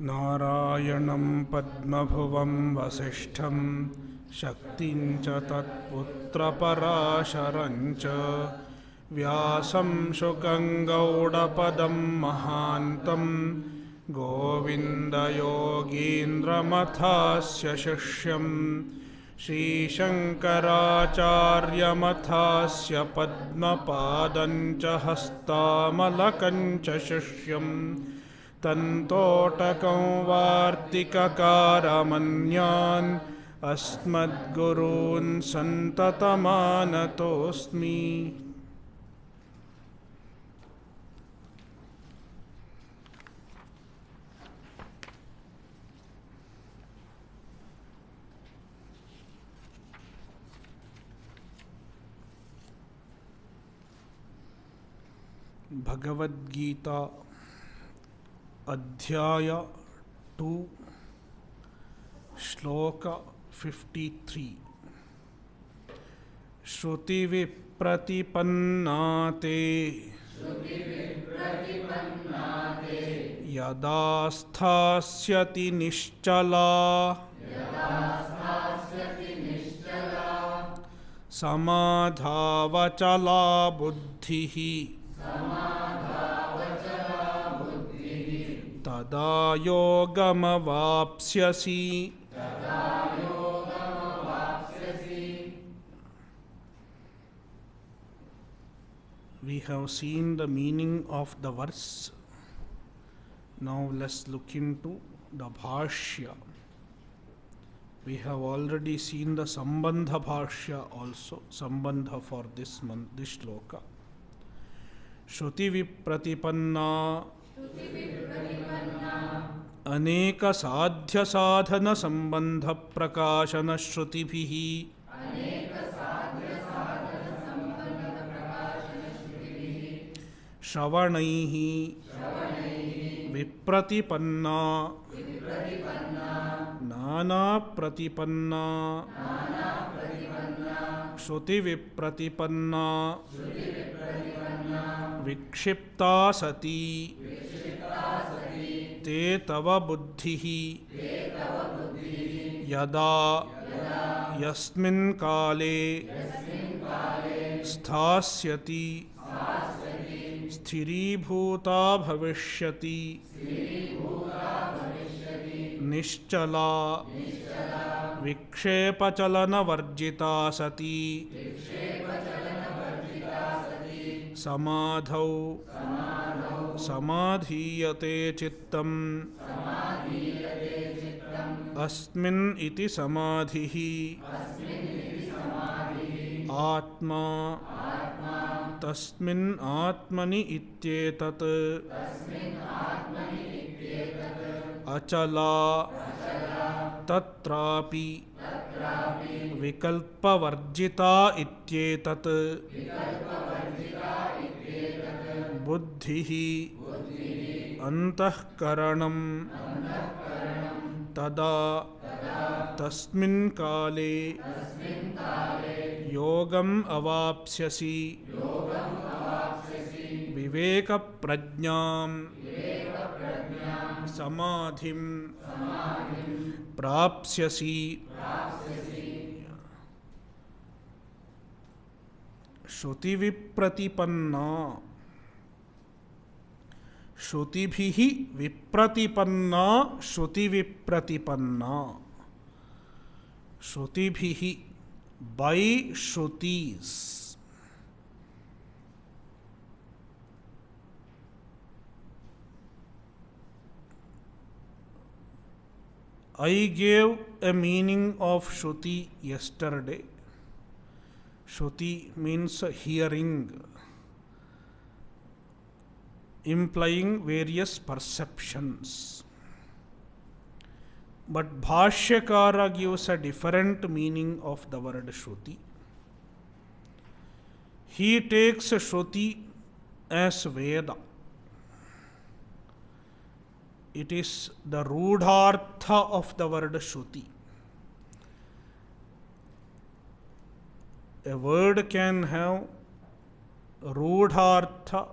नारायणं पद्मभुवं वसिष्ठं शक्तिं च तत्पुत्रपराशरं च व्यासं शुकं गौडपदं महान्तं गोविन्दयोगीन्द्रमथास्य शिष्यं श्रीशङ्कराचार्यमथास्य पद्मपादं च हस्तामलकं च शिष्यम् तन्तोटकं वार्तिककारमन्यान् अस्मद्गुरून् सन्ततमानतोऽस्मि। भगवद्गीता अध्याय 2 श्लोक 53 श्रुतिविप्रतिपन्ना ते यदा स्थास्यति निश्चला समाधावचला बुद्धिः तदा योगमवाप्स्यसि। We have seen the meaning of the verse. Now let's look into the bhashya. We have already seen the sambandha bhashya also, sambandha for this shloka. Shruti vipratipanna अनेक साध्य साधन संबंध प्रकाशन श्रुतिभिः श्रवणैः विप्रतिपन्ना नाना प्रतिपन्ना श्रुति विप्रतिपन्ना विक्षिप्ता सती ते तव बुद्धिः यदा यस्मिन् काले स्थास्यति स्थिरीभूता भविष्यति निश्चला विक्षेपचलनवर्जिता सती समाधौ समाधीयते चित्तम् अस्मिन् इति समाधिः आत्मा तस्मिन् आत्मनि इत्येतत् अचला तत्रापि विकल्पवर्जिता इत्येतत् बुद्धिः अंतःकरणं तदा तस्मिन् काले योगम् अवाप्स्यसि विवेकप्रज्ञां समाधिं प्राप्स्यसि। श्रुतिविप्रतिपन्ना श्रुतिभिः विप्रतिपन्ना श्रुतिविप्रतिपन्ना श्रुतिभिः by shrutis I gave a meaning of shruti yesterday. Shruti means hearing, implying various perceptions. But Bhashyakara gives a different meaning of the word Shruti. He takes Shruti as Veda. It is the Rudhartha of the word Shruti. A word can have Rudhartha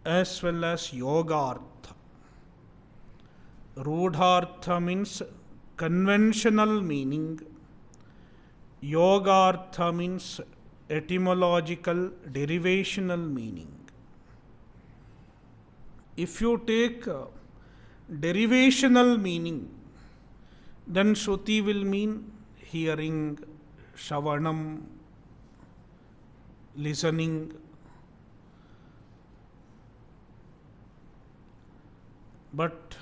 as well as Yogartha. Rudhartha means conventional meaning. Yogartha means etymological derivational meaning. If you take derivational meaning, then Shruti will mean hearing, Shravanam, listening. But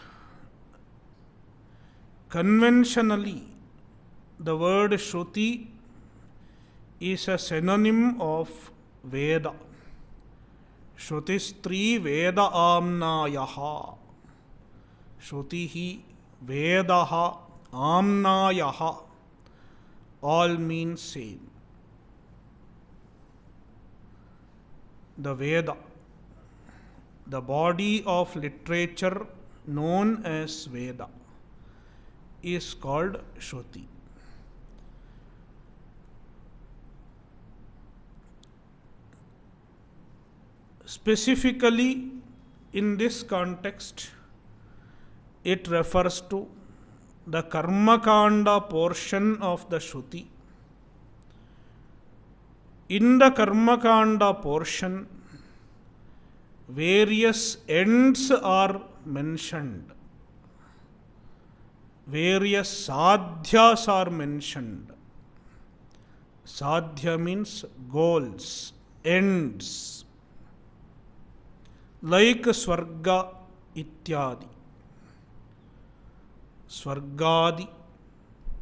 conventionally, the word Shruti is a synonym of Veda. Shrutistri Veda Amnayaha. Shrutihi Vedaha Amnayaha. All mean same. The Veda, the body of literature known as Veda, is called Shruti. Specifically, in this context, it refers to the Karmakanda portion of the Shruti. In the Karmakanda portion, various ends are mentioned. Various sadhyas are mentioned. Sadhya means goals, ends, like Swarga ityadi. Swargadi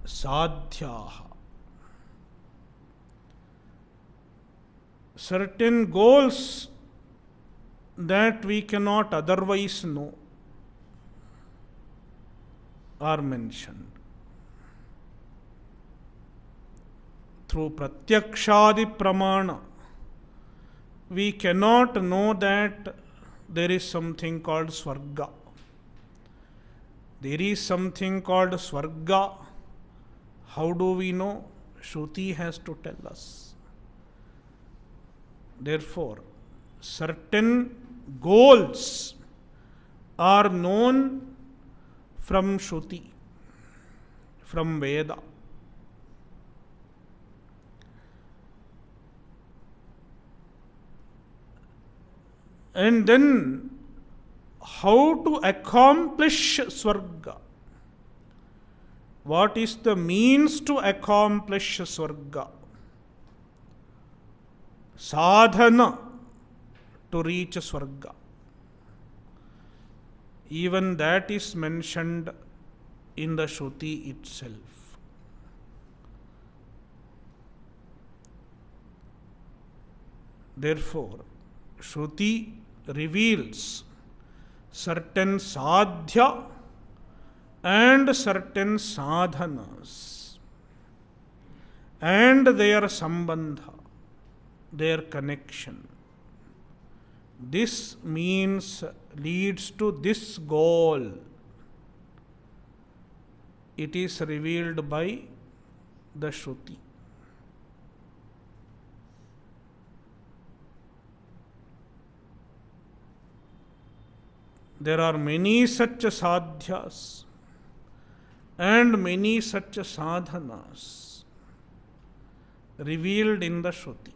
sadhyaha. Certain goals that we cannot otherwise know are mentioned. Through pratyakshadi pramana, we cannot know that there is something called Swarga. There is something called Swarga. How do we know? Shruti has to tell us. Therefore, certain goals are known from Shruti, from Veda. And then, how to accomplish Swarga? What is the means to accomplish Swarga? Sadhana to reach Swarga. Even that is mentioned in the Shruti itself. Therefore, Shruti reveals certain sadhya and certain sadhanas and their sambandha, their connection. This means leads to this goal. It is revealed by the Shruti. There are many such sadhyas and many such sadhanas revealed in the Shruti.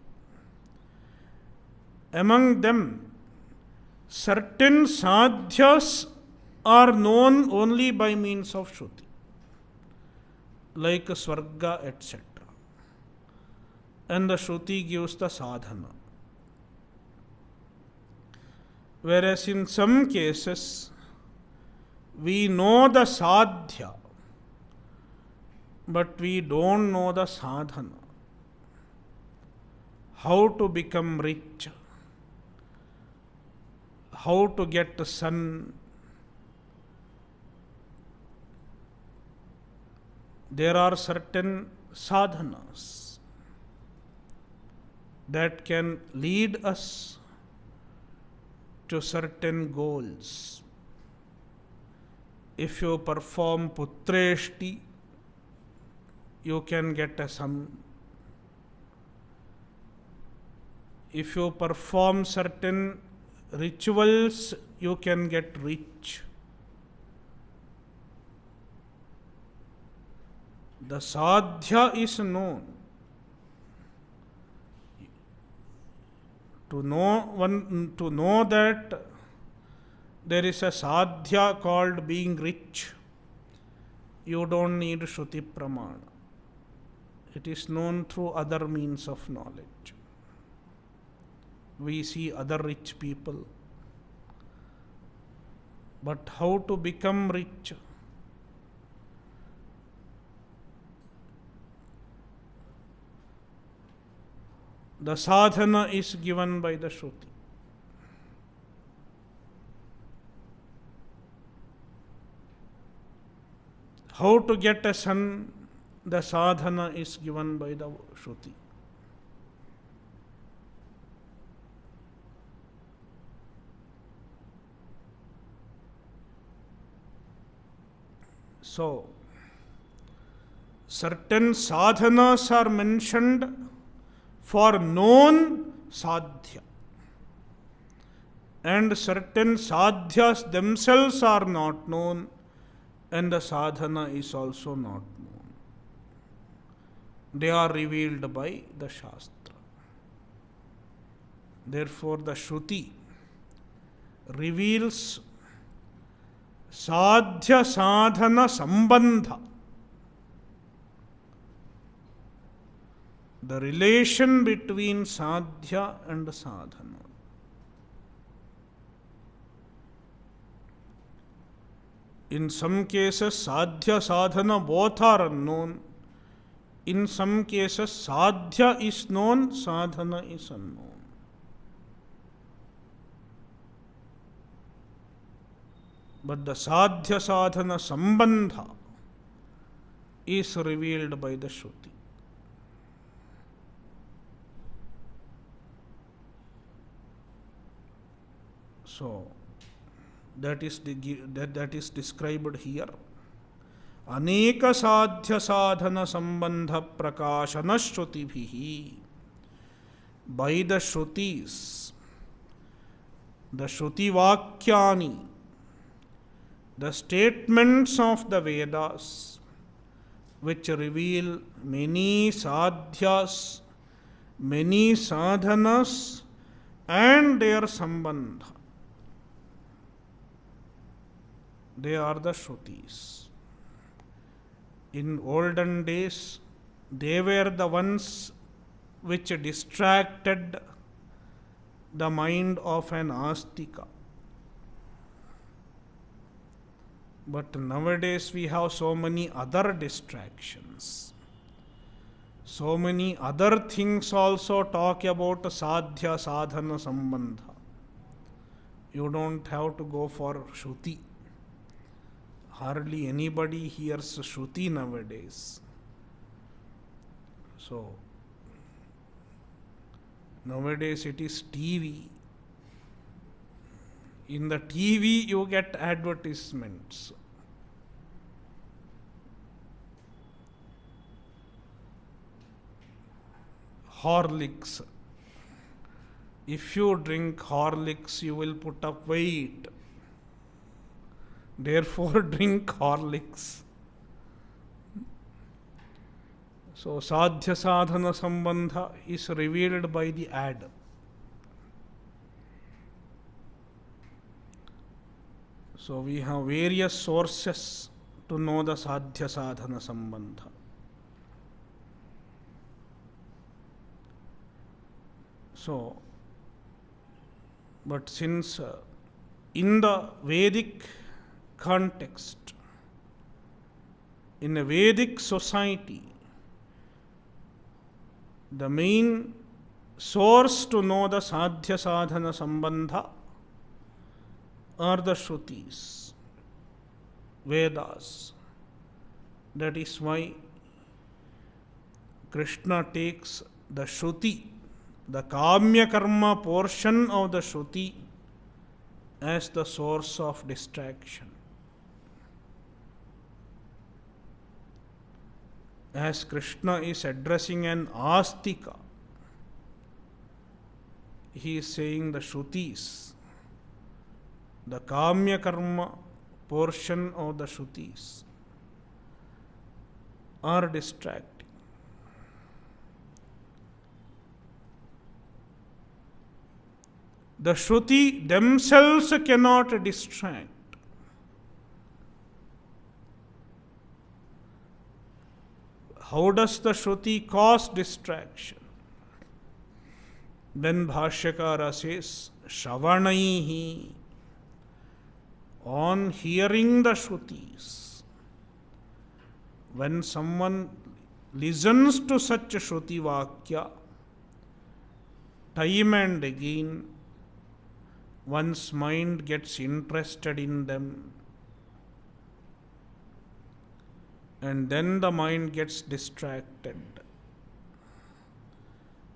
Among them, certain sadhyas are known only by means of Shruti, like Swarga, etc. And the Shruti gives the sadhana. Whereas in some cases, we know the sadhya, but we don't know the sadhana. How to become rich, how to get the son. There are certain sadhanas that can lead us to certain goals. If you perform putreshti, you can get a son. If you perform certain rituals, you can get rich. The sadhya is known. To know that there is a sadhya called being rich, you don't need Shruti Pramana. It is known through other means of knowledge. We see other rich people. But how to become rich? The sadhana is given by the Shruti. How to get a son? The sadhana is given by the Shruti. So, certain sadhanas are mentioned for known sadhya, and certain sadhyas themselves are not known, and the sadhana is also not known. They are revealed by the Shastra. Therefore, the Shruti reveals sadhya sadhana sambandha, the relation between sadhya and sadhana. In some cases, sadhya sadhana both are unknown. In some cases, sadhya is known, sadhana is unknown. But the sadhya sadhana sambandha is revealed by the Shruti. So, that is described here. Aneka sadhya sadhana sambandha prakashana shrutibhihi. By the Shrutis, the Shruti Vakyani, the statements of the Vedas, which reveal many sadhyas, many sadhanas, and their sambandha. They are the Shrutis. In olden days, they were the ones which distracted the mind of an astika. But nowadays we have so many other distractions. So many other things also talk about sadhya sadhana sambandha. You don't have to go for Shruti. Hardly anybody hears Shruti nowadays. So, nowadays it is TV. In the TV you get advertisements. Horlicks. If you drink Horlicks, you will put up weight. Therefore, drink Horlicks. So, sadhya sadhana sambandha is revealed by the ad. So, we have various sources to know the sadhya sadhana sambandha. So, but since in the Vedic context, in a Vedic society, the main source to know the sadhya sadhana sambandha are the Shrutis, Vedas. That is why Krishna takes the Shruti, the Kamya Karma portion of the Shruti, as the source of distraction. As Krishna is addressing an astika, he is saying the Shrutis, the Kamya Karma portion of the Shrutis. are distracting. The Shruti themselves cannot distract. How does the Shruti cause distraction? Then Bhashyakara says, Shravanaihi, on hearing the Shrutis. When someone listens to such a Shruti Vakya, time and again, one's mind gets interested in them, and then the mind gets distracted.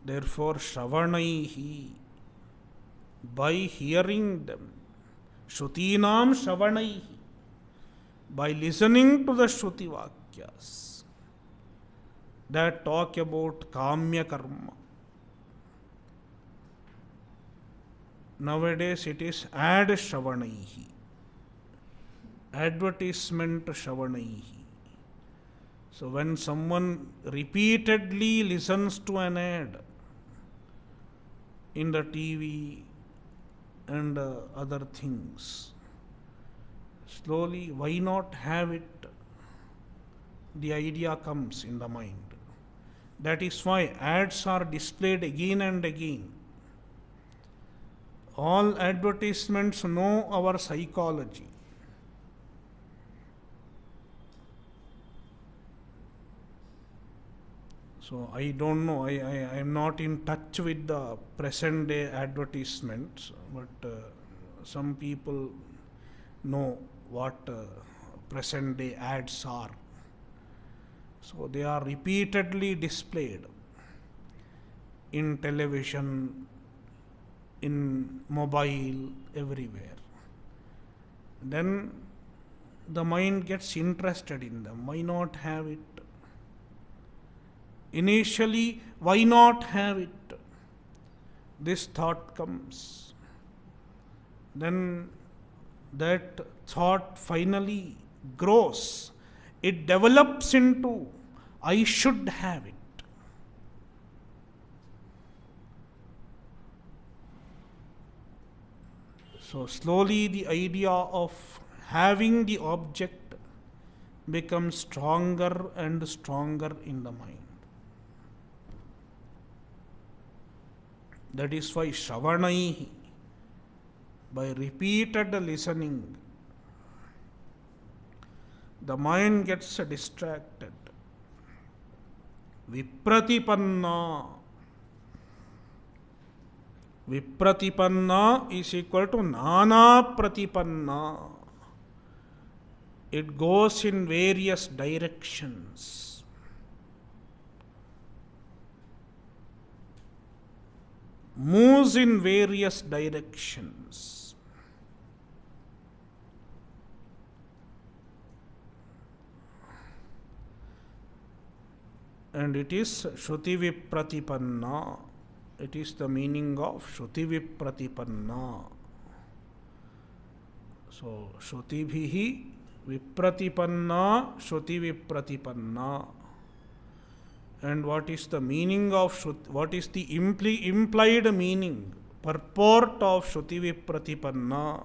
Therefore, Shravanaihi, by hearing them, Shrutinam Shravanaihi, by listening to the Shruti Vakyas that talk about Kamya Karma. Nowadays it is ad Shravanaihi, advertisement Shravanaihi. So when someone repeatedly listens to an ad in the TV and other things, slowly, why not have it? The idea comes in the mind. That is why ads are displayed again and again. All advertisements know our psychology. So I don't know, I am not in touch with the present day advertisements, but some people know what present day ads are. So they are repeatedly displayed in television, in mobile, everywhere. Then the mind gets interested in them. Why not have it? Initially, why not have it? This thought comes. Then that thought finally grows. It develops into, I should have it. So slowly the idea of having the object becomes stronger and stronger in the mind. That is why Shravanaihi, by repeated listening, the mind gets distracted. Vipratipanna. Vipratipanna is equal to Nana Pratipanna. It goes in various directions. Moves in various directions. And it is Shruti Vipratipanna. It is the meaning of Shruti Vipratipanna. So, Shruti Bhihi Vipratipanna, Shruti Vipratipanna. And what is the meaning of Shruti? What is the implied meaning, purport of Shruti Vipratipanna?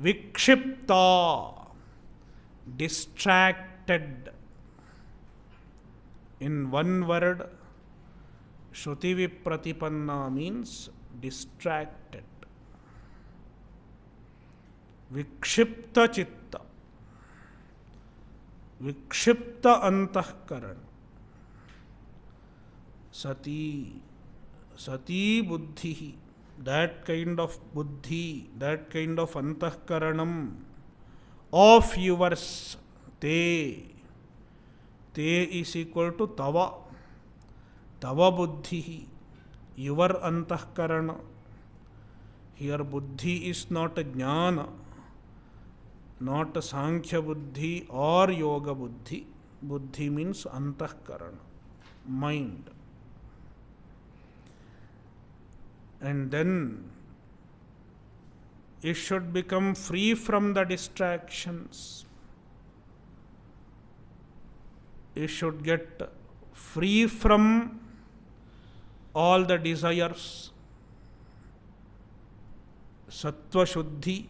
Vikshipta, distracted. In one word, Shruti Vipratipanna means distracted. Vikshipta chitta, Vikshipta antahkarana. Sati buddhi, that kind of buddhi, that kind of antahkaranam of yours, te is equal to tava, tava buddhi, your antahkarana. Here buddhi is not a jnana, not a sankhya buddhi or yoga buddhi. Buddhi means antahkarana, mind. And then it should become free from the distractions. it should get free from all the desires, sattva shuddhi,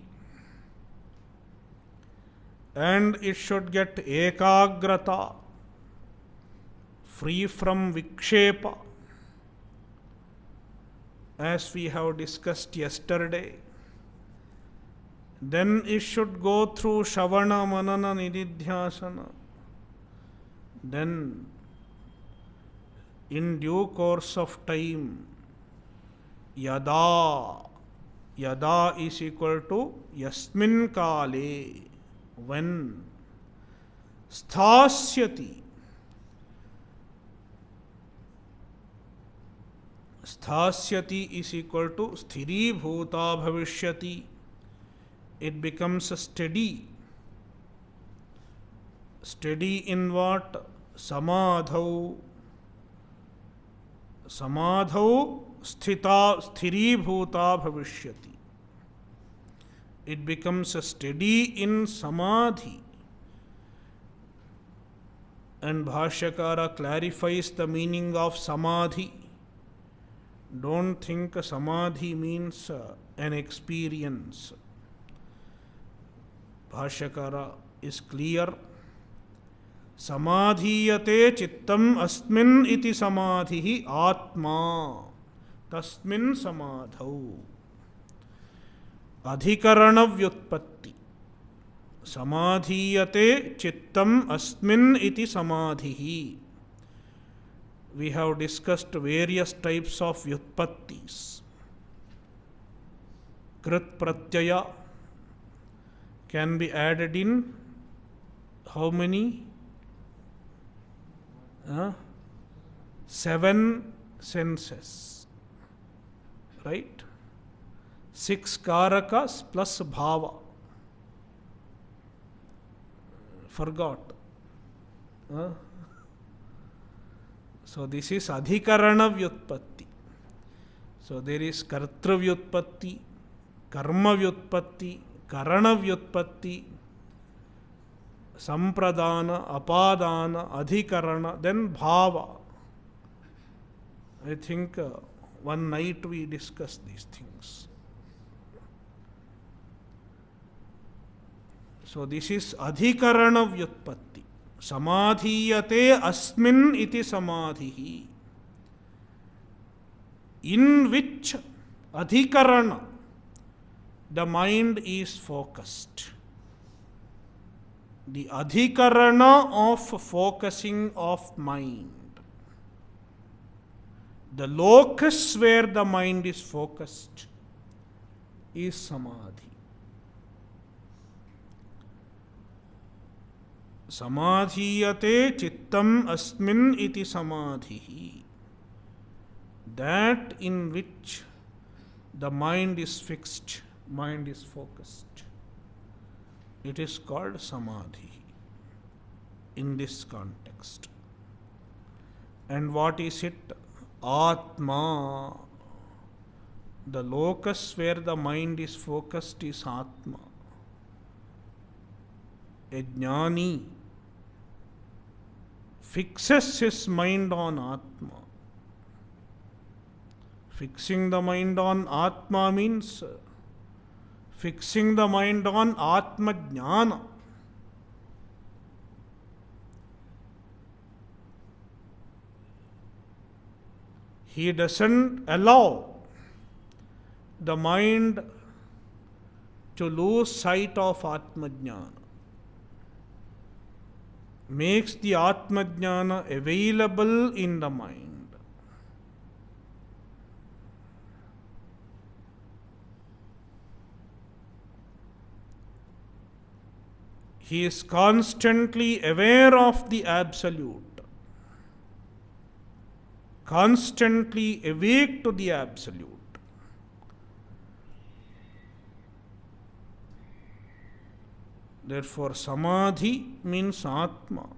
and it should get ekagrata, free from vikshepa, as we have discussed yesterday. Then it should go through Shavana, Manana, Nididhyasana. Then, in due course of time, Yada is equal to Yasmin Kale, when Sthasyati. Sthasyati is equal to Sthiri Bhuta Bhavishyati. It becomes steady. Steady in what? Samadhau. Samadhau sthiri bhuta bhavishyati. It becomes steady in samadhi. And Bhashyakara clarifies the meaning of samadhi. Don't think samadhi means an experience. Bhashyakara is clear. Samadhiyate chittam asmin iti samadhihi atma tasmin samadhau. Adhikarana vyutpatti. Samadhiyate chittam asmin iti samadhihi. We have discussed various types of vyutpattis. Krit pratyaya can be added in how many? 7 senses, right? 6 karakas plus bhava. Forgot. So this is adhikarana vyutpatti. So there is kartru vyutpatti, karma vyutpatti, karana vyutpatti, sampradana, apadana, adhikarana, then bhava. I think one night we discussed these things. So this is adhikarana vyutpatti. Samadhiyate asmin iti samadhihi. In which adhikarana the mind is focused. The adhikarana of focusing of mind. The locus where the mind is focused is samadhi. Samadhiyate chittam asmin iti samadhihi. That in which the mind is fixed, mind is focused. It is called samadhi in this context. And what is it? Atma. The locus where the mind is focused is Atma. A jnani fixes his mind on Atma. Fixing the mind on Atma means fixing the mind on Atma Jnana. He doesn't allow the mind to lose sight of Atma Jnana. Makes the Atma Jnana available in the mind. He is constantly aware of the Absolute, constantly awake to the Absolute. Therefore, samadhi means Atma.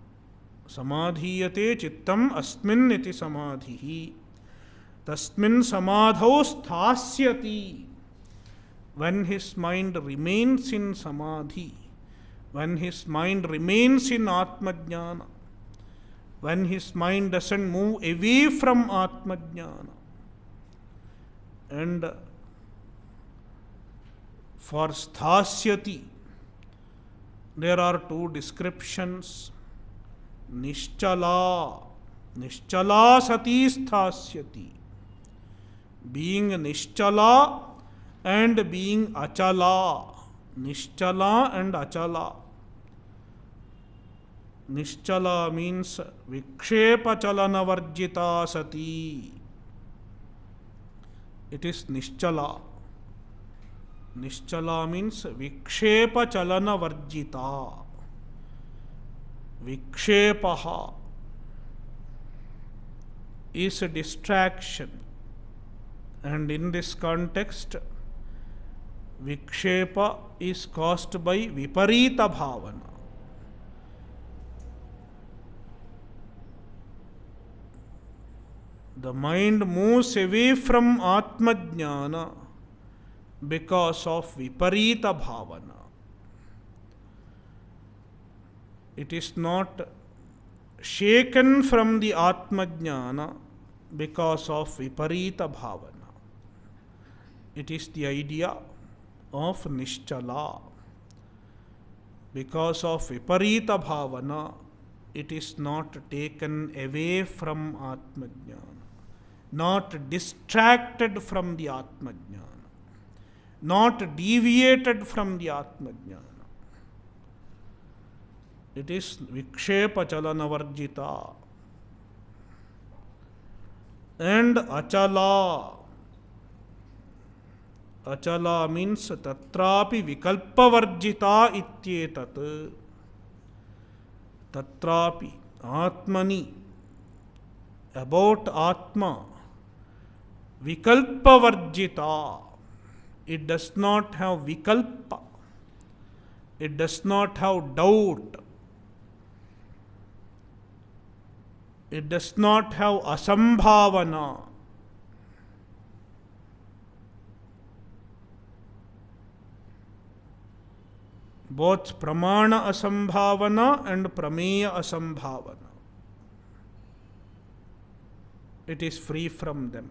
Samadhiyate chittam asmin iti samadhihi. Tasmin samadhau sthasyati. When his mind remains in samadhi, when his mind remains in Atma Jnana, when his mind doesn't move away from Atmajnana. And for sthasyati, there are two descriptions. Nischala. Nischala sati sthasyati. Being nischala and being achala. Nischala and achala. Nischala means vikshepa chalana varjita sati. It is nischala. Nischala means vikshepa chalana varjita. Vikshepaha is a distraction, and in this context, vikshepa is caused by viparita bhavana. The mind moves away from Atmajnana because of viparita bhavana. It is not shaken from the Atmajnana because of viparita bhavana. It is the idea of nischala. Because of viparita bhavana, it is not taken away from Atmajnana, not distracted from the Atmajnana, not deviated from the Atmajnana. It is vikshepa chalana varjita. And achala. Achala means tatrapi vikalpa varjita ityetat. Tatrapi, atmani, about atma, vikalpa varjita. It does not have vikalpa. It does not have doubt. It does not have asambhavana. Both pramana asambhavana and prameya asambhavana. It is free from them.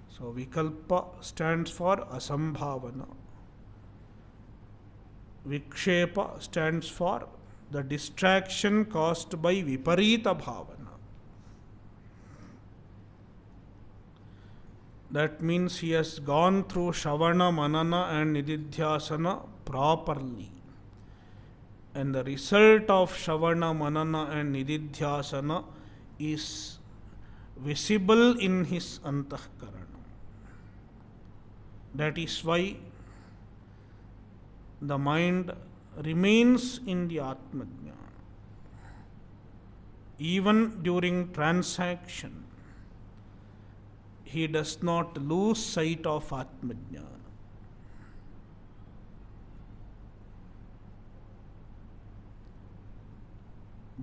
So vikalpa stands for asambhavana. Vikshepa stands for the distraction caused by viparita bhavana. That means he has gone through Shravana, Manana and Nididhyasana properly. And the result of Shravana, Manana and Nididhyasana is visible in his antahkarana. That is why the mind remains in the Atmajnana. Even during transaction, he does not lose sight of Atmajnana.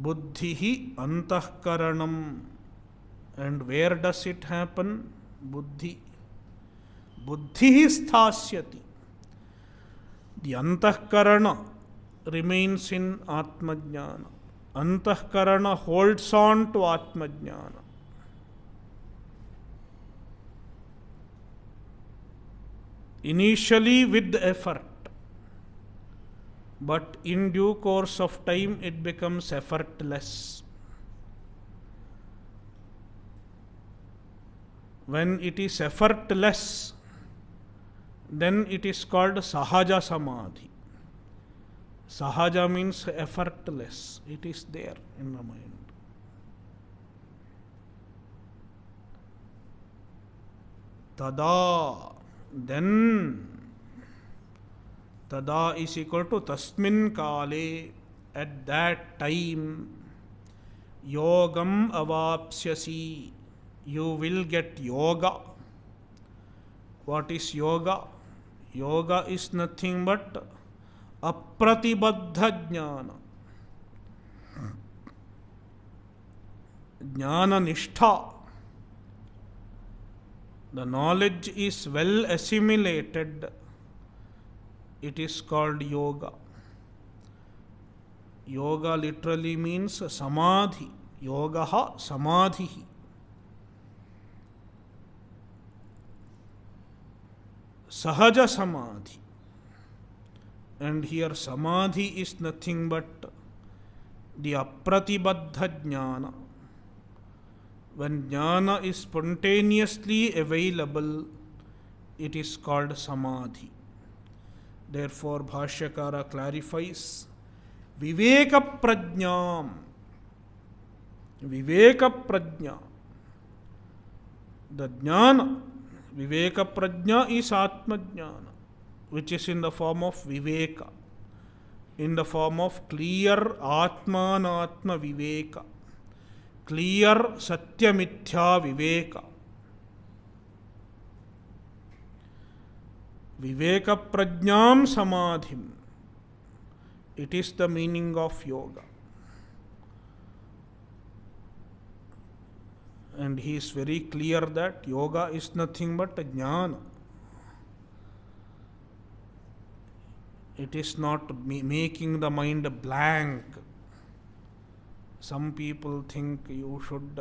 Buddhihi antahkaranam. And where does it happen? Buddhi. Buddhihi sthasyati. The antahkarana remains in Atmajnana. Antahkarana holds on to Atmajnana. Initially with effort, but in due course of time it becomes effortless. When it is effortless, then it is called sahaja samadhi. Sahaja means effortless. It is there in the mind. Tada. Then tada is equal to tasmin kale. At that time, yogam avapsyasi. You will get yoga. What is yoga? Yoga is nothing but apratibadha jnana. Jnana nishtha. The knowledge is well assimilated. It is called yoga. Yoga literally means samadhi. Yogaha samadhi. Sahaja samadhi. And here samadhi is nothing but the apratibadha jnana. When jnana is spontaneously available, it is called samadhi. Therefore, Bhashyakara clarifies Viveka prajnam. Viveka prajna. The jnana, Viveka prajna is Atma jnana, which is in the form of Viveka, in the form of clear Atmanatma Viveka, clear Satyamithya Viveka. Viveka prajnam samadhim. It is the meaning of yoga. And he is very clear that yoga is nothing but a jnana. It is not making the mind blank. Some people think you should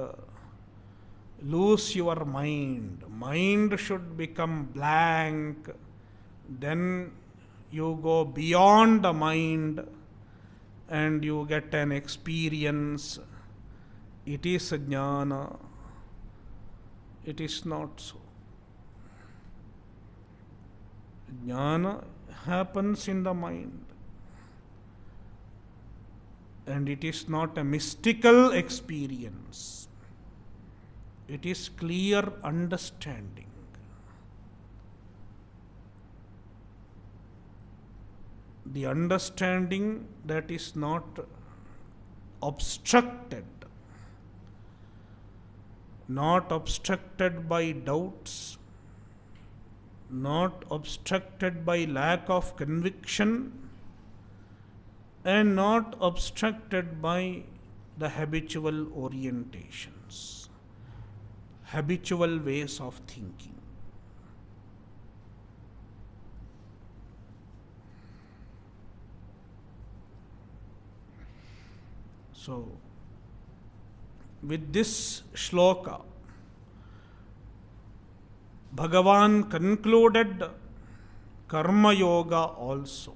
lose your mind. Mind should become blank. Then you go beyond the mind and you get an experience. It is a jnana. It is not so. Jnana happens in the mind. And it is not a mystical experience. It is clear understanding. The understanding that is not obstructed, not obstructed by doubts, not obstructed by lack of conviction, and not obstructed by the habitual orientations, habitual ways of thinking. So, with this shloka, Bhagavan concluded Karma Yoga also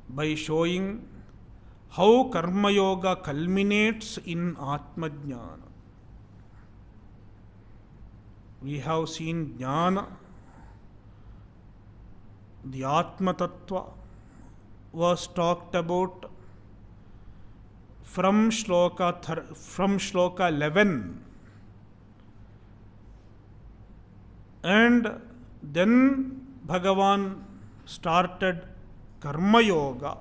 by showing how Karma Yoga culminates in Atma Jnana. We have seen Jnana, the Atma Tattva was talked about from shloka 11, and then Bhagavan started Karma Yoga.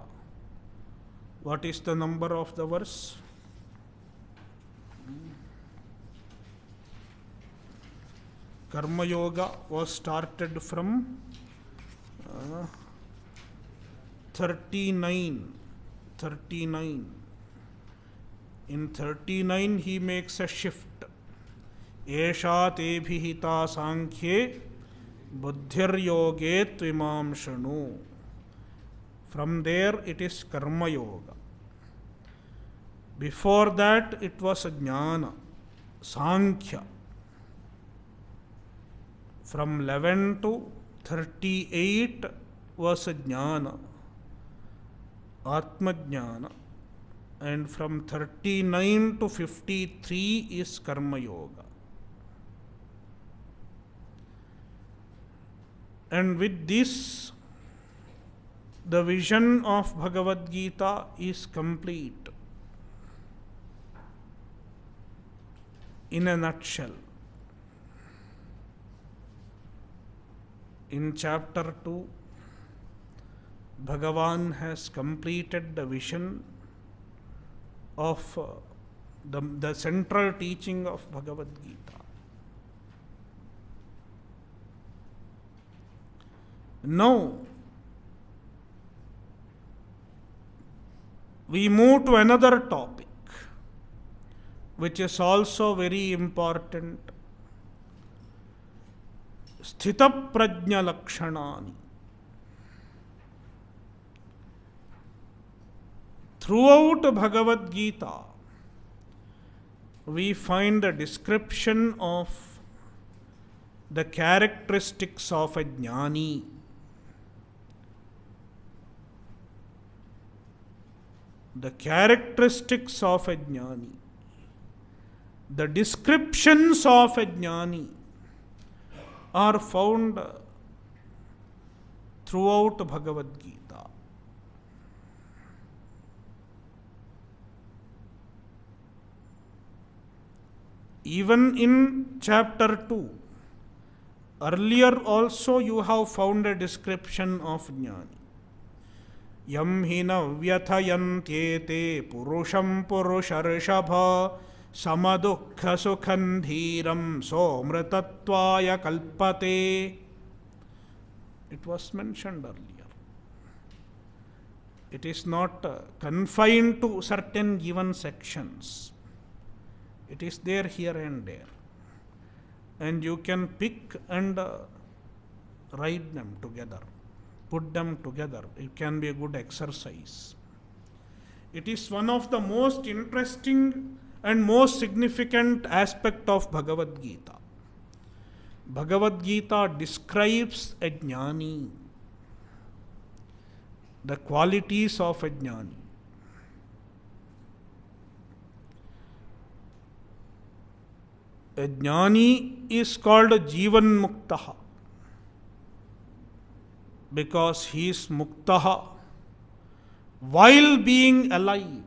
What is the number of the verse? Karma Yoga was started from 39. In 39 he makes a shift. Esha te bhihita sankhye buddhir yoge tvimam shanu. From there it is Karma Yoga. Before that it was a Jnana, Sankhya. From 11 to 38 was a Jnana, Atma Jnana. And from 39 to 53 is Karma Yoga. And with this, the vision of Bhagavad Gita is complete. In a nutshell, in chapter 2, Bhagavan has completed the vision of the central teaching of Bhagavad Gita. Now, we move to another topic, which is also very important. Sthita prajna lakshanani. throughout Bhagavad Gita, we find a description of the characteristics of a jnani. The characteristics of a jnani, the descriptions of a jnani are found throughout Bhagavad Gita. Even in chapter 2, earlier also you have found a description of jnani. Yam hina vyathayantyete purusham purusharashabha samadukha sukhandhiram somritatvaya kalpate. It was mentioned earlier. It is not confined to certain given sections. It is there here and there. And you can pick and write them together. Put them together. It can be a good exercise. It is one of the most interesting and most significant aspect of Bhagavad Gita. Bhagavad Gita describes a jnani, the qualities of a jnani. A jnani is called Jivan Muktaha because he is Muktaha while being alive.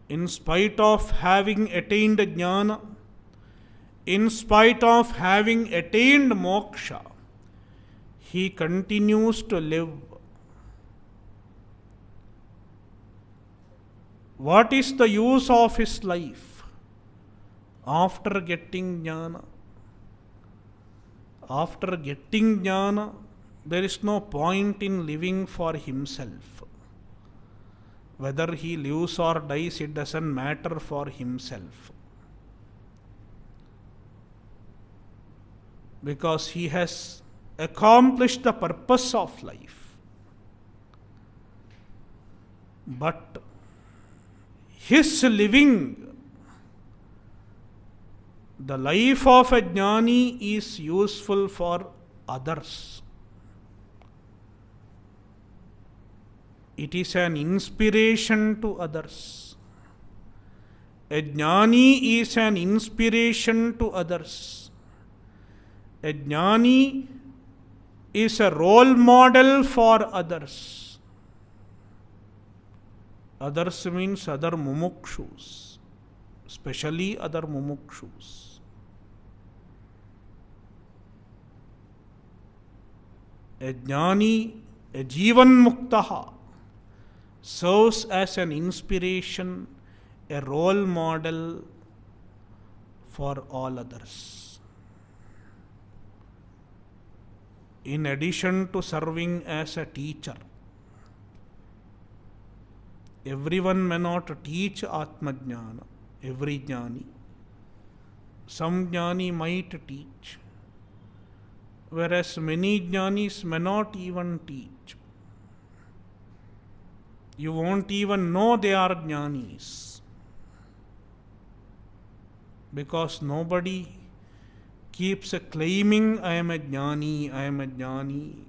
In spite of having attained jnana, in spite of having attained moksha, he continues to live. What is the use of his life after getting jnana? After getting jnana, there is no point in living for himself. Whether he lives or dies, it doesn't matter for himself. Because he has accomplished the purpose of life. But his living, the life of a jnani is useful for others. It is an inspiration to others. A jnani is an inspiration to others. A jnani is a role model for others. Others means other mumukshus, especially other mumukshus. A jnani, a Jivan Muktaha, serves as an inspiration, a role model for all others. In addition to serving as a teacher, everyone may not teach Atmajnana, every jnani. Some jnani might teach, whereas many jnanis may not even teach. You won't even know they are jnanis, because nobody keeps claiming, I am a jnani, I am a jnani.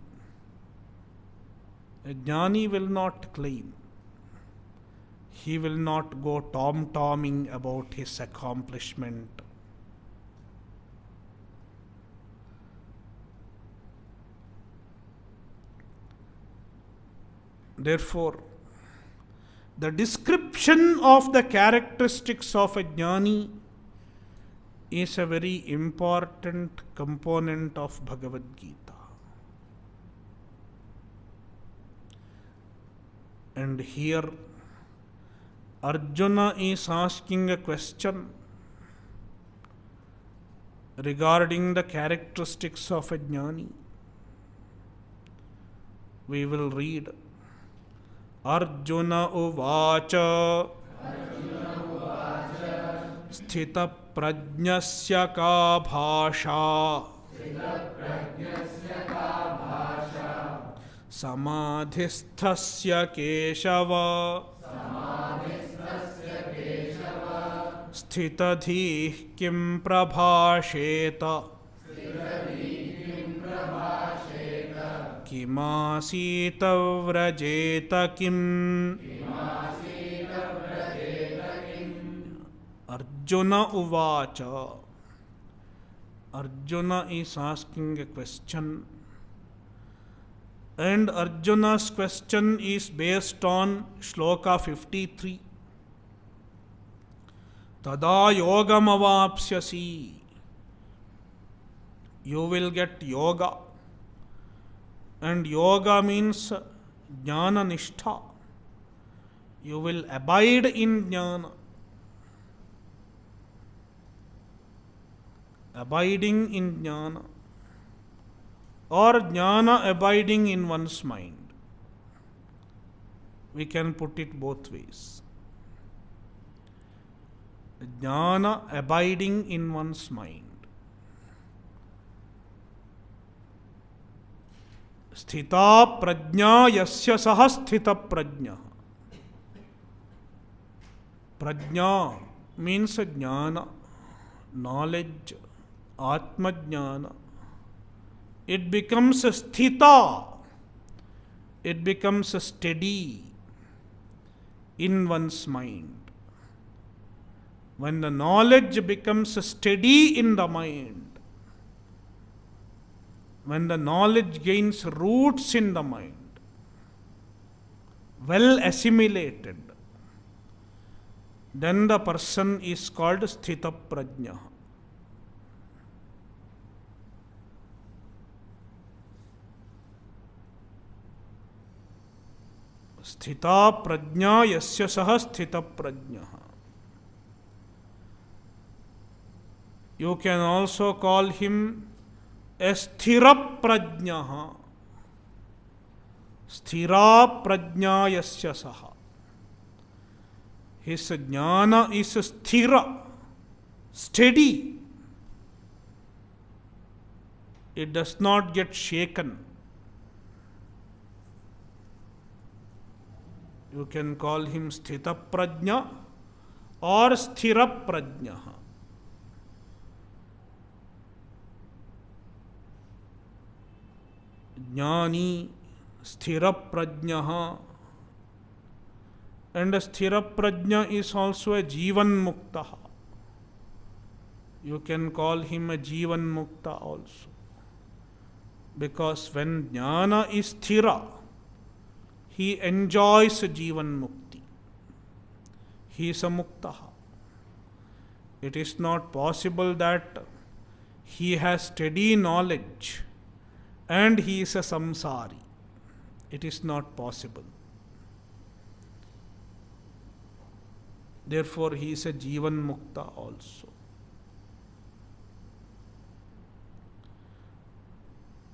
A jnani will not claim. He will not go tom-tomming about his accomplishment. Therefore, the description of the characteristics of a jnani is a very important component of Bhagavad Gita. And here Arjuna is asking a question regarding the characteristics of a jnani. We will read. Arjuna uvacha sthita prajnasya ka bhasha समाधिस्थस्य Keshav स्थितधीः किं प्रभाषेत किमासीत व्रजेत किम् अर्जुन उवाच. Arjuna is asking a question, and Arjuna's question is based on Shloka 53. Tada yogam avapsyasi. You will get yoga. And yoga means jnana nishtha. You will abide in jnana. Abiding in jnana. Or jnana abiding in one's mind. We can put it both ways. Jnana abiding in one's mind. Sthita prajna yasya saha sthita prajna. Prajna means jnana, knowledge, atma jnana. It becomes sthita. It becomes steady in one's mind. When the knowledge becomes steady in the mind, when the knowledge gains roots in the mind, well assimilated, then the person is called sthita prajna. Sthita prajna yasya saha sthita prajna. You can also call him a sthira prajna. Sthira prajna yasya saha. His jnana is sthira, steady. It does not get shaken. You can call him sthita prajna or sthira prajna. Jnani, sthira prajna. And a sthira prajna is also a jivan mukta. You can call him a jivan mukta also. Because when jnana is sthira, he enjoys jivan mukti. He is a mukta. It is not possible that he has steady knowledge and he is a samsari. It is not possible. Therefore, he is a jivan mukta also.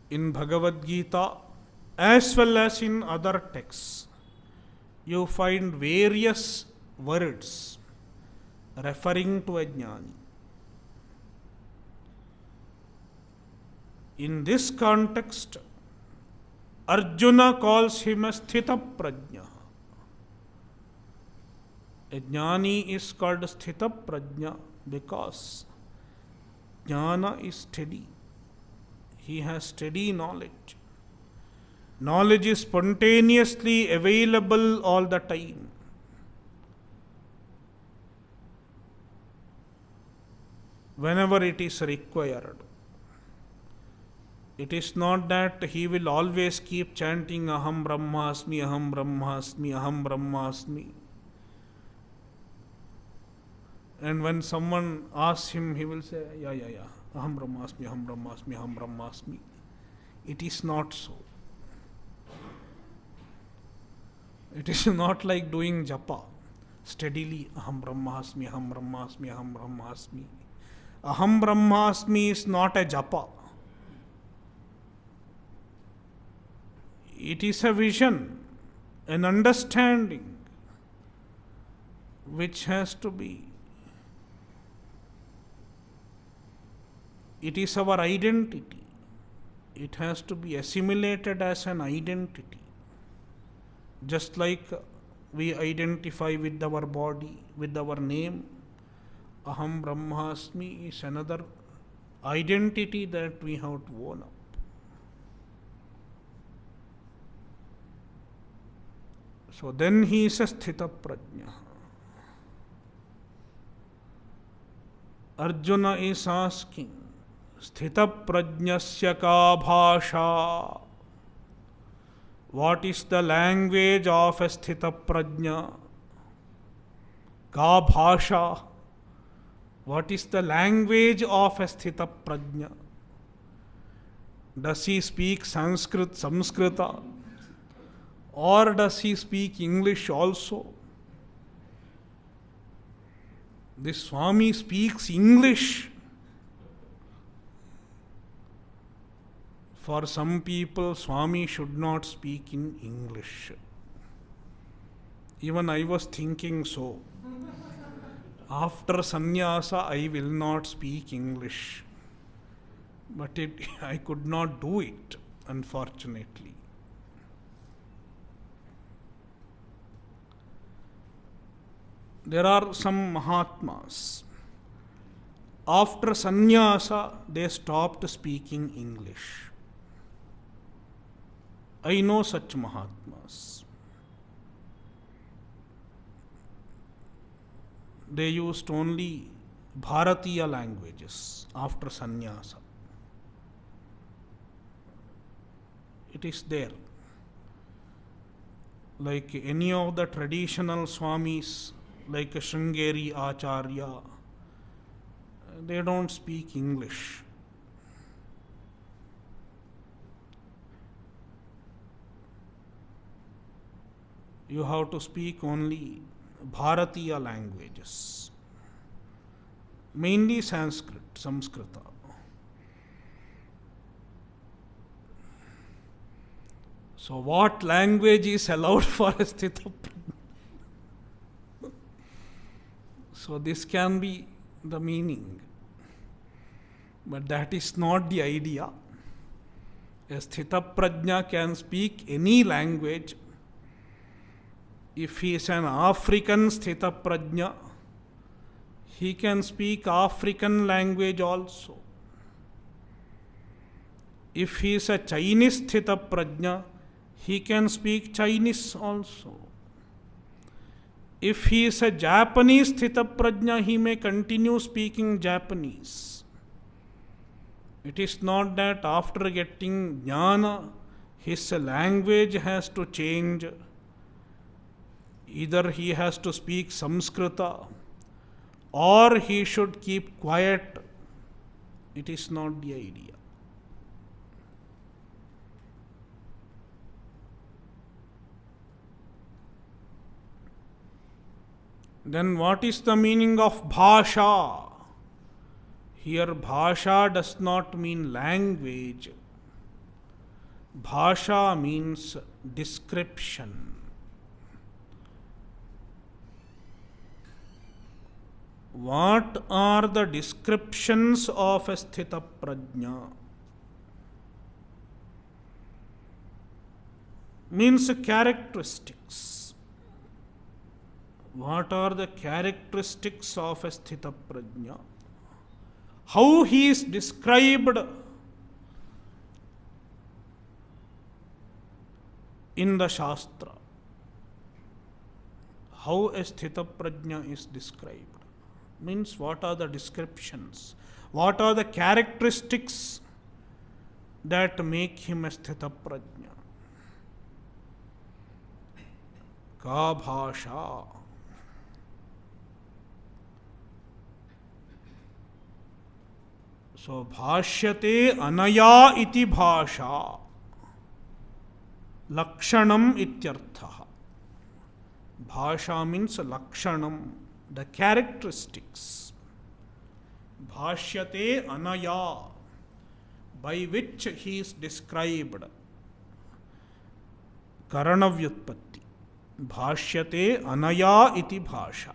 In Bhagavad Gita, as well as in other texts, you find various words referring to a jnani. In this context, Arjuna calls him a sthita prajna. A jnani is called sthita prajna because jnana is steady. He has steady knowledge. Knowledge is spontaneously available all the time. Whenever it is required. It is not that he will always keep chanting Aham Brahmasmi, Aham Brahmasmi, Aham Brahmasmi. And when someone asks him, he will say, yeah, Aham Brahmasmi, Aham Brahmasmi, Aham Brahmasmi. It is not so. It is not like doing japa steadily. Aham Brahmasmi, Aham Brahmasmi, Aham Brahmasmi. Aham Brahmasmi is not a japa. It is a vision, an understanding, which has to be. It is our identity. It has to be assimilated as an identity. Just like we identify with our body, with our name, Aham Brahmasmi is another identity that we have to own up. So then he is a Sthita Prajna. Arjuna is asking, Sthita Prajnasya ka bhasha? What is the language of a Sthita Prajna? Ka bhasha? What is the language of a Sthita Prajna? Does he speak Samskrita? Or does he speak English also? This Swami speaks English. For some people, Swami should not speak in English. Even I was thinking so. After sannyasa, I will not speak English. But I could not do it, unfortunately. There are some Mahatmas. After sannyasa, they stopped speaking English. I know such Mahatmas. They used only Bharatiya languages after sannyasa. It is there. Like any of the traditional Swamis, like Sringeri Acharya, they don't speak English. You have to speak only Bharatiya languages, mainly Sanskrit, Samskrita. So what language is allowed for a Sthita Prajna? So this can be the meaning. But that is not the idea. A Sthita Prajna can speak any language. If he is an African Sthita Prajna, he can speak African language also. If he is a Chinese Sthita Prajna, he can speak Chinese also. If he is a Japanese Sthita Prajna, he may continue speaking Japanese. It is not that after getting jnana, his language has to change. Either he has to speak Samskrita or he should keep quiet. It is not the idea. Then what is the meaning of bhasha? Here bhasha does not mean language. Bhasha means description. What are the descriptions of a Sthita Prajna? Means characteristics. What are the characteristics of a Sthita Prajna? How he is described in the Shastra. How a Sthita Prajna is described. Means what are the descriptions? What are the characteristics that make him a Sthita Prajna? Ka bhasha. So bhashyate anaya iti bhasha. Lakshanam ityartha. Bhasha means lakshanam, the characteristics. Bhashyate anaya, by which he is described. Karanavyutpatti. Bhashyate anaya iti bhasha.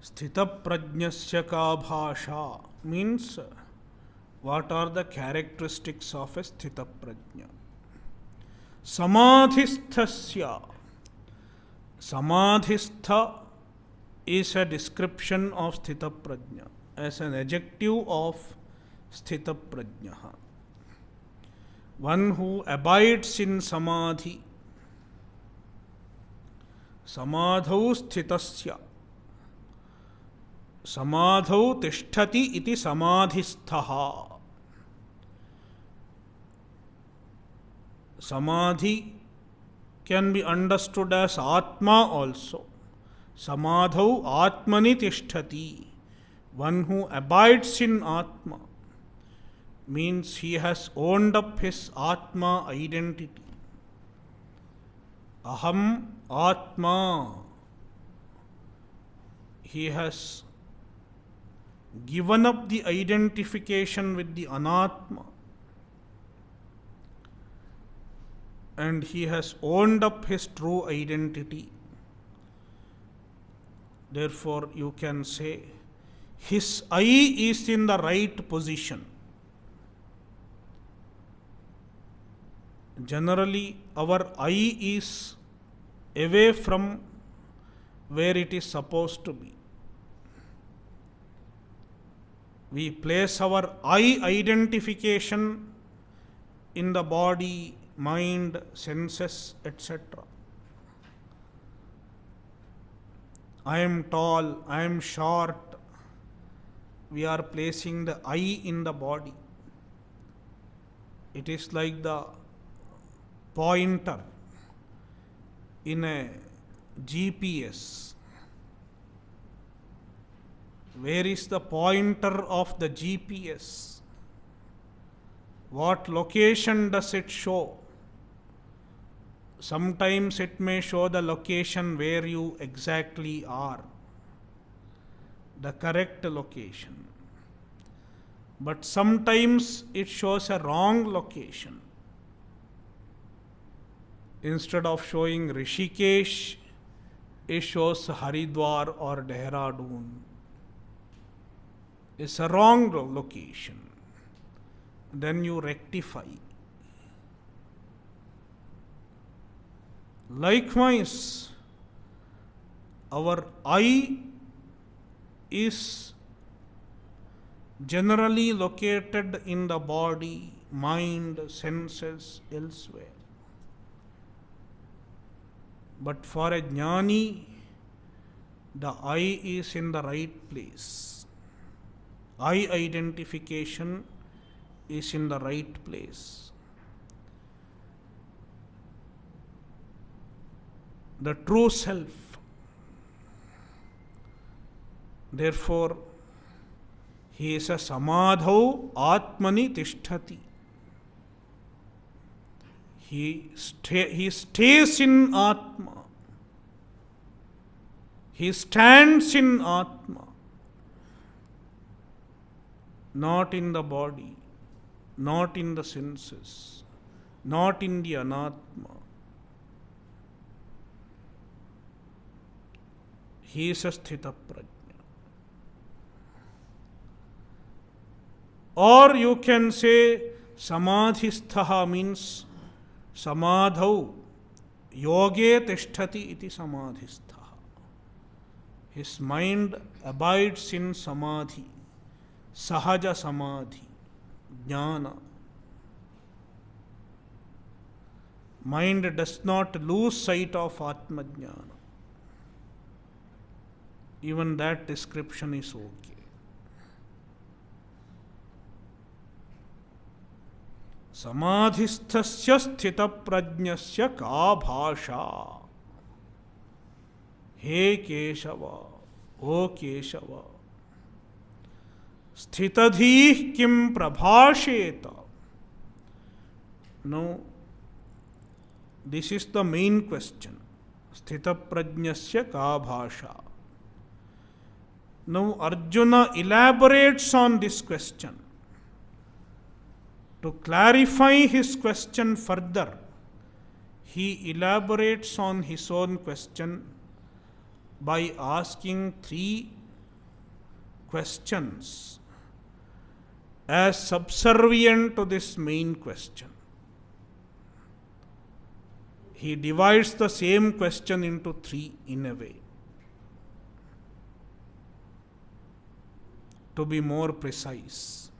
Sthitaprajnasya ka bhasha means what are the characteristics of a sthitaprajna. Samadhisthasya. Samadhistha is a description of sthitaprajna as an adjective of sthitaprajna. One who abides in samadhi. Samadhau sthitasya. Samadhau tishtati iti samadhisthaha. Samadhi can be understood as Atma also. Samadhau Atmani tishtati. One who abides in Atma means he has owned up his Atma identity. Aham Atma. He has given up the identification with the Anatma. And he has owned up his true identity. Therefore, you can say, his I is in the right position. Generally, our I is away from where it is supposed to be. We place our I identification in the body, mind, senses, etc. I am tall, I am short. We are placing the I in the body. It is like the pointer in a GPS. Where is the pointer of the GPS? What location does it show? Sometimes it may show the location where you exactly are, the correct location. But sometimes it shows a wrong location. Instead of showing Rishikesh, it shows Haridwar or Dehradun. It's a wrong location. Then you rectify. Likewise, our I is generally located in the body, mind, senses, elsewhere. But for a jnani, the I is in the right place. I identification is in the right place. The true self. Therefore, he is a samadhau atmani tishtati. He stays in Atma. He stands in Atma. Not in the body, not in the senses, not in the Anatma. He is a sthita prajna. Or you can say samadhisthaha means samadhau yoge tishtati iti samadhisthaha. His mind abides in samadhi, sahaja samadhi, jnana. Mind does not lose sight of Atma Jnana. Even that description is okay. Samadhisthasya sthita prajnasya ka bhasha. He Keshava, O Keshava. Sthitadhi kim prabhasheta. Now, this is the main question. Sthita prajnasya ka bhasha. Now, Arjuna elaborates on this question. To clarify his question further, he elaborates on his own question by asking three questions as subservient to this main question. He divides the same question into three in a way. To be more precise,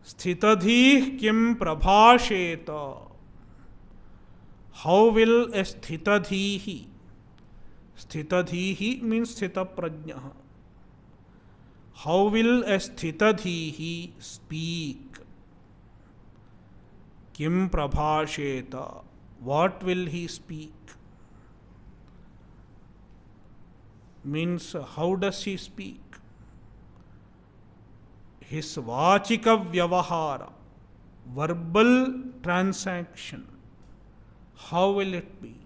Sthitadhi kim prabhasheta. How will a Sthitadhihi? Sthitadhihi means Sthitaprajnaha. How will a Sthitadhihi speak? Kim prabhasheta. What will he speak? Means how does he speak? His vachika vyavahara, verbal transaction, how will it be?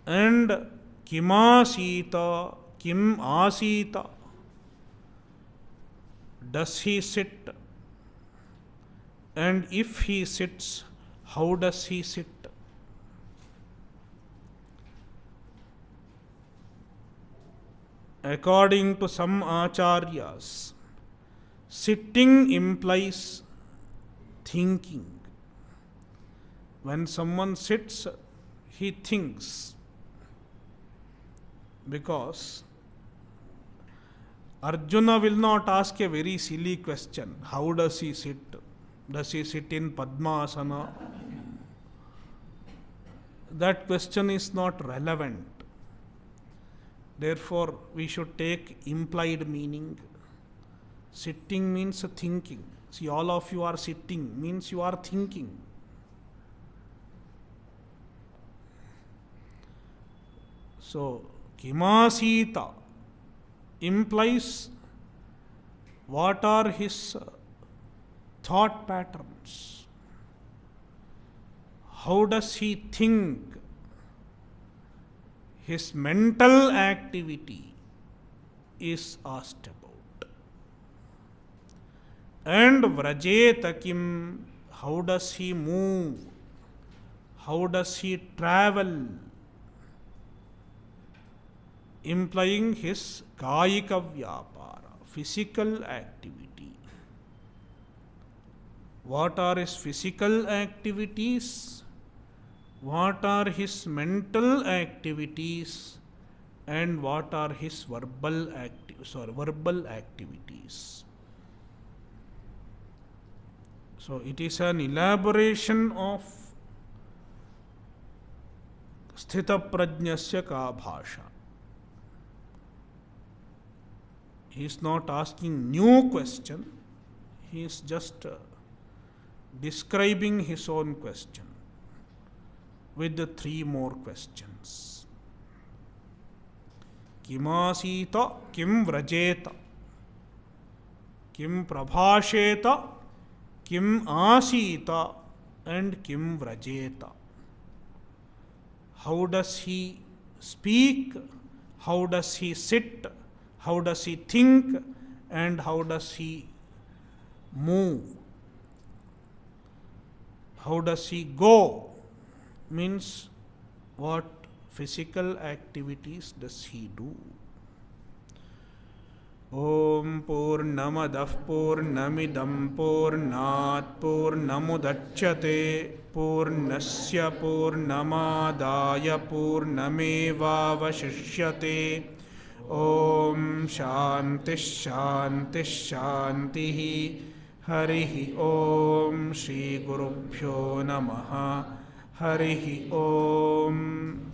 And kimasita, kim asita, does he sit? And if he sits, how does he sit? According to some acharyas, sitting implies thinking. When someone sits, he thinks. Because Arjuna will not ask a very silly question. How does he sit? Does he sit in Padmasana? That question is not relevant. Therefore, we should take implied meaning. Sitting means thinking. See, all of you are sitting, means you are thinking. So, kimasita implies what are his thought patterns. How does he think? His mental activity is asked about. And vrajeta kim, how does he move? How does he travel? Implying his kayika vyapara, physical activity. What are his physical activities? What are his mental activities? And what are his verbal activities? So it is an elaboration of Sthitaprajnasya ka bhasha. He is not asking new question. He is just describing his own question with the three more questions. Kimasita, kim vrajeta, kim prabhasheta, kim asita, and kim vrajeta. How does he speak? How does he sit? How does he think? And how does he move? How does he go? Means what physical activities does he do? Om Purnamadah Purnamidam Purnat Purnamudachyate Purnasya Purnamadaya Purnamevavashishyate. Om Shanti Shanti Shanti. Harihi Om Shri Gurubhyo Namaha. Harihi Om.